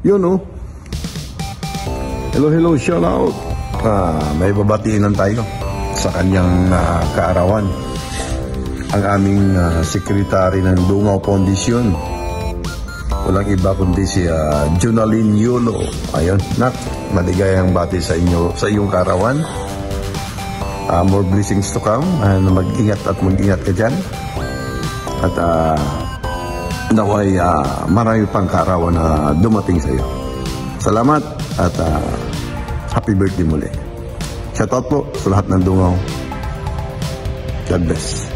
Yun, oh. Hello, hello, shout out. May babatiinan tayo sa kanyang kaarawan. Ang aming sekretary ng Dungaw Foundation. Walang iba kundi si Jonalyn Yulo. Ayun, nak, maligayang bati sa inyo, sa iyong kaarawan. More blessings to come. Mag-ingat at mag-ingat ka dyan. At naway marami pang kaarawan na dumating sa iyo. Salamat at happy birthday muli. Shoutout po sa lahat ng Dungaw. God bless.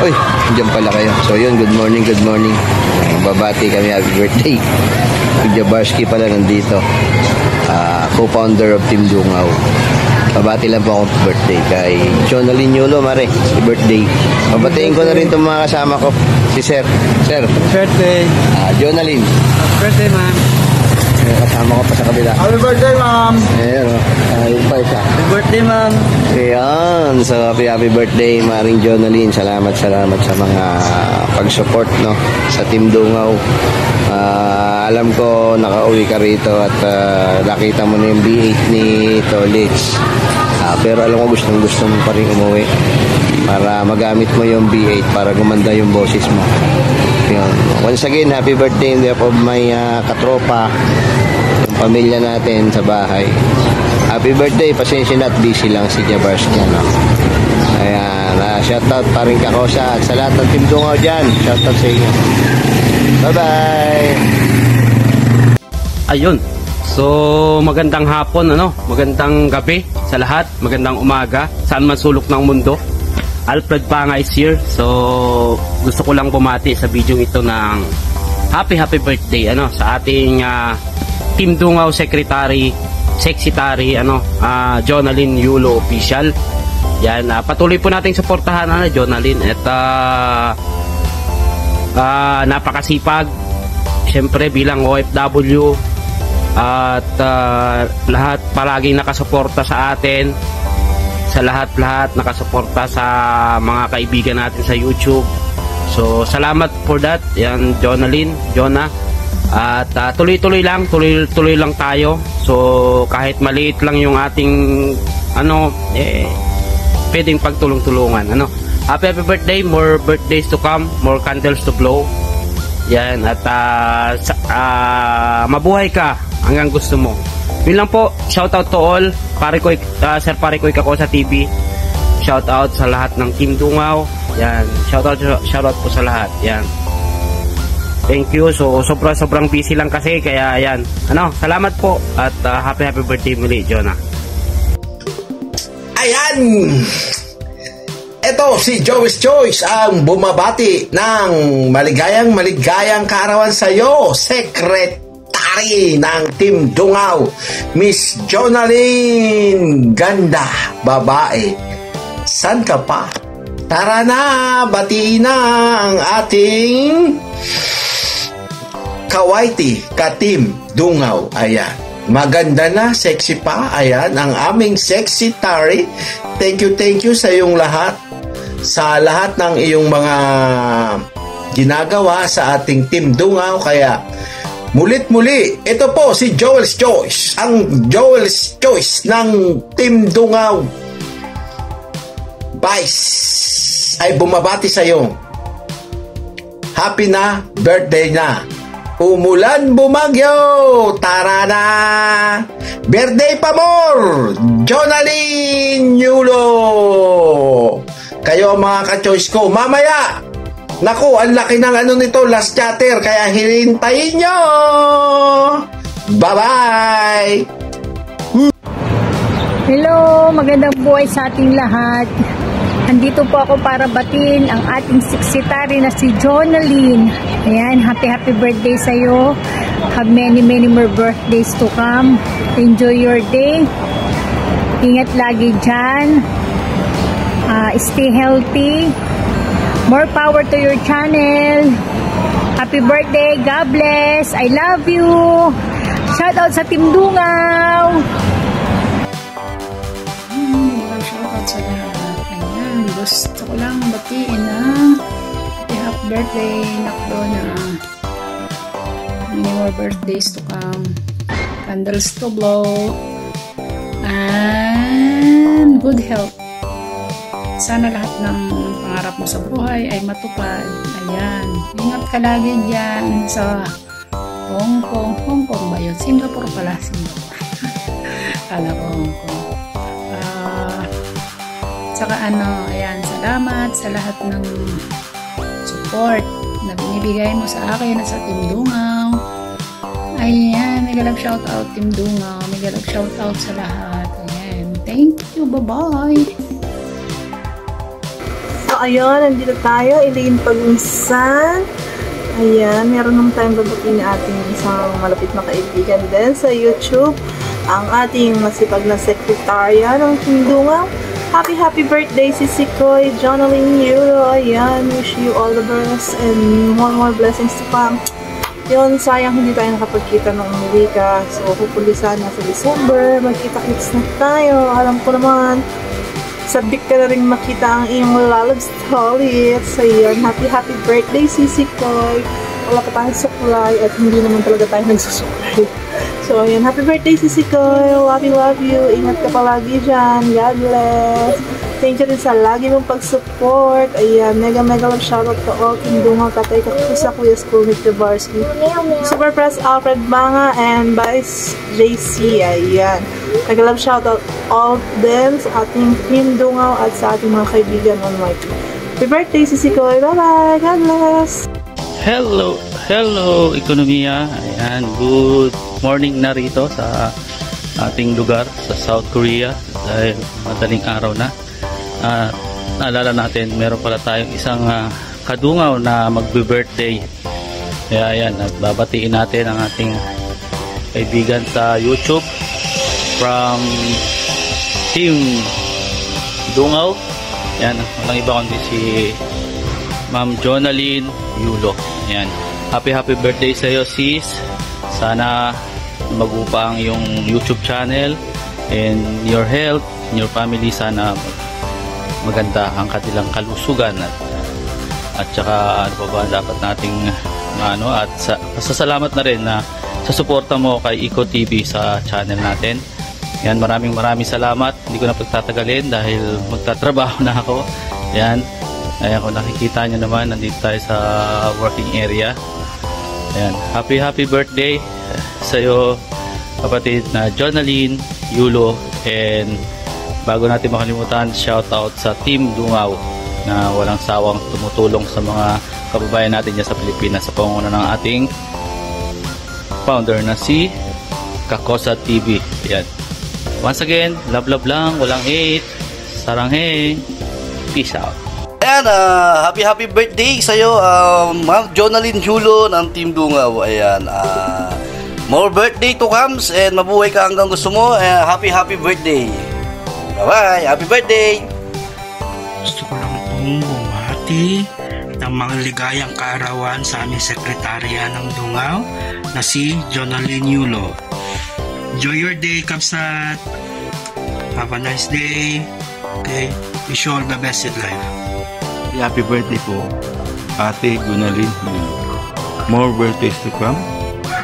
Uy, dyan pala kayo. So yun, good morning, good morning. Babati kami, happy birthday. Jabarski pala nandito. Co-founder of Team Dungaw. Babati lang po akong birthday kay Jonalyn Yulo, mare. Happy birthday. Babatiin ko na rin itong mga kasama ko. Si Sir. Sir. Happy birthday. Jonalyn. Happy birthday, ma'am. Kasama ko pa sa kabila. Happy birthday, ma'am. Ayan, yung pa isa. Happy birthday, ma'am. Ayan. So, happy birthday, Maring Jonalyn. Salamat sa mga pag-support, no, sa Team Dungaw. Alam ko nakauwi ka rito at nakita mo na yung B8 ni Tolits. Pero alam ko gusto mo pa rin umuwi para magamit mo yung B8 para gumanda yung boses mo. Yun. Once again, happy birthday in behalf of my katropa, yung pamilya natin sa bahay. Happy birthday, pasensya na at busy lang si Jabarski, no? Ayan, shoutout pa rin Kakosa at sa lahat ng Team Dungaw dyan. Shoutout sa inyo. Bye-bye! Ayun. So, magandang hapon, magandang gabi sa lahat, magandang umaga, saan man sulok ng mundo. Alfred Pangay is here. So, gusto ko lang bumati sa video ito ng happy birthday sa ating Team Dungaw Secretary, Jonalyn Yulo Official. Yan, patuloy po nating suportahan Jonalyn at napakasipag syempre bilang OFW at lahat palaging nakasuporta sa atin, sa lahat nakasuporta sa mga kaibigan natin sa YouTube. So salamat for that. Yan, Jonalyn, Jonah, at tuloy lang tayo. So kahit maliit lang yung ating pwedeng pagtulong-tulungan. Happy birthday, more birthdays to come, more candles to blow. Yan, at mabuhay ka hanggang gusto mo. Yun lang po, shoutout to all. Sir Parikoy Kakosa TV. Shoutout sa lahat ng Team Dungaw. Yan, shoutout po sa lahat. Yan. Thank you. So sobrang busy lang kasi kaya yan. Salamat po at happy birthday muli, Jonah. Ayan. Ito si Joey's Choice ang bumabati ng maligayang kaarawan sa iyo, Secretary ng Team Dungaw, Miss Jonalyn. Ganda, babae. San ka pa? Tara na, batiin na ang ating kawaiti ka-Team Dungaw. Ayan. Maganda na, sexy pa. Ayan, ang aming sexy Tari. Thank you sa iyong lahat. Sa lahat ng iyong mga ginagawa sa ating Team Dungaw. Kaya mulit-muli, ito po si Joel's Choice, ang Joel's Choice ng Team Dungaw Vice ay bumabati sa iyo. Happy na birthday na. Umulan bumagyo, tara na. Birthday pa more, Jonalyn Yulo. Kayo mga ka-choice ko, mamaya. Naku, ang laki ng nito, last chatter, kaya hirintayin nyo. Bye-bye. Hello, magandang buhay sa ating lahat. Andito po ako para batiin ang ating sekretary na si Jonalyn. Ayan, happy birthday sa iyo. Have many more birthdays to come. Enjoy your day. Ingat lagi dyan. Stay healthy. More power to your channel. Happy birthday. God bless. I love you. Shout out sa Team Dungaw. Shout out sa lahat. Ayan, gusto ko lang batiin na happy birthday, Nakdona. Many more birthdays to come. Candles to blow. And good health. Sana lahat ng pangarap mo sa buhay ay matupad. Ayan. Ingat ka lagi dyan sa Hong Kong. Hong Kong ba yun? Singapore pala. Singapore. Kala ko Hong Kong. Saka ayan, salamat sa lahat ng support na binibigay mo sa akin at sa Team Dungaw. Ayan, mega love shoutout Team Dungaw. Mega love shoutout sa lahat. Ayan, thank you. Bye-bye. So, ayun, nandito tayo. Elaine Pagunsan. Ayan, meron naman tayong babatiin na ating isang malapit na kaibigan din sa YouTube. Ang ating masipag na sekretarya ng Team Dungaw. Happy birthday, Sisi Koy, Jonaline Euro. Ayan, wish you all the best and more blessings to come. Yun, sayang hindi tayo nakapagkita ng umuwi ka. So, hopefully sana sa December, magkita-kits na tayo. Alam ko naman, sabik ka na rin makita ang iyong love story. So, yun, happy birthday, Sisi Koy. Wala pa tayong suklay at hindi naman talaga tayo nagsusuklay. So, ayan. Happy birthday, Sisi Koy. Love you. Ingat ka palagi dyan. God bless. Thank you din sa lagi mong pag-support. Ayan. Mega love shoutout to all Team Dungaw, Tatay Kakusa, Kuya School, Nick Devarsky, Super Press Alfred Banga, and Vice JC. Ayan. Mega love shoutout all them sa ating Team Dungaw at sa ating mga kaibigan on my team. Happy birthday, Sisi Koy. Bye-bye. God bless. Hello, ekonomiya. Ayan, good morning na rito sa ating lugar sa South Korea dahil madaling araw na. Naalala natin, meron pala tayong isang kadungaw na magbe-birthday. Kaya ayan, nagbabatiin natin ang ating kaibigan sa YouTube from Team Dungaw. Ayan, walang iba kundi si Ma'am Jonaline Yulo. Ayan. Happy birthday sa iyo, sis. Sana mag-upang yung YouTube channel and your health, your family. Sana maganda ang kanilang kalusugan at saka ano pa ba dapat nating at pasasalamat na rin na sa suporta mo kay Eco TV sa channel natin. Yan, maraming salamat. Hindi ko na pagtatagalin dahil magtatrabaho na ako. Yan. Ayan, kung nakikita nyo naman, nandito tayo sa working area. Ayan, happy birthday sa iyo, kapatid na Jonaline Yulo. And bago natin makalimutan, shout out sa Team Dungaw na walang sawang tumutulong sa mga kababayan natin dyan sa Pilipinas sa pangunguna ng ating founder na si Kakosa TV. Ayan. Once again, love lang, walang hate. Sarang hey. Peace out. Ayan, happy birthday sa'yo, Ma'am Jonaline Yulo ng Team Dungaw. Ayan, more birthday to comes and mabuhay ka hanggang gusto mo. Happy birthday. Bye-bye, happy birthday. Gusto ko lang pong bumati ng mga ligayang kaarawan sa aming sekretarya ng Dungaw na si Jonaline Yulo. Enjoy your day, Kapsat. Have a nice day. Okay, wish you all the best in life. Happy birthday po, Ate Jonaline Yulo. More birthdays to come,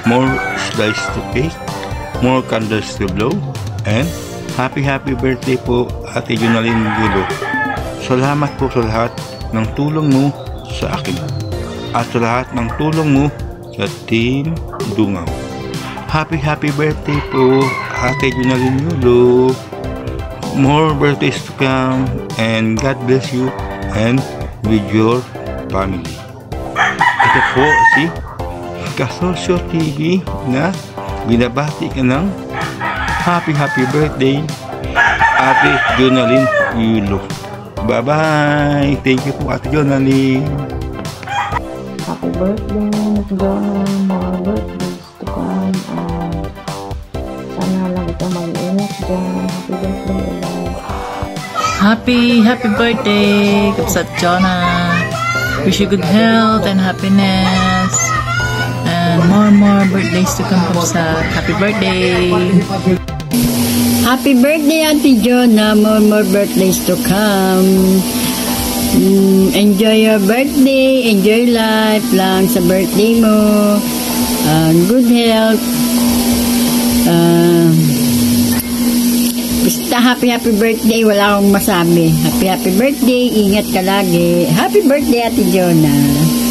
more slice to cake, more candles to blow, and happy birthday po, Ate Jonaline Yulo. Salamat po sa lahat ng tulong mo sa akin at sa lahat ng tulong mo sa Team Dungaw. Happy birthday po, Ate Jonaline Yulo. More birthdays to come, and God bless you and with your family. Ito po si Kasosyo TV na binabati ka ng happy birthday, Ate Jonaline Yulo. Bye-bye! Thank you po, Ate Jonaline. Happy birthday, Ate Jonaline. More birthdays to come. Sana lagi ka mag-ingat dyan. Happy birthday, ulit. Happy birthday, Kapsat Jonah. Wish you good health and happiness. And more birthdays to come, Kapsat. Happy birthday. Happy birthday, Auntie Jonah. More birthdays to come. Enjoy your birthday. Enjoy life lang sa birthday mo. good health. Basta happy birthday, wala akong masabi. Happy birthday, ingat ka lagi. Happy birthday, Ate Jonah.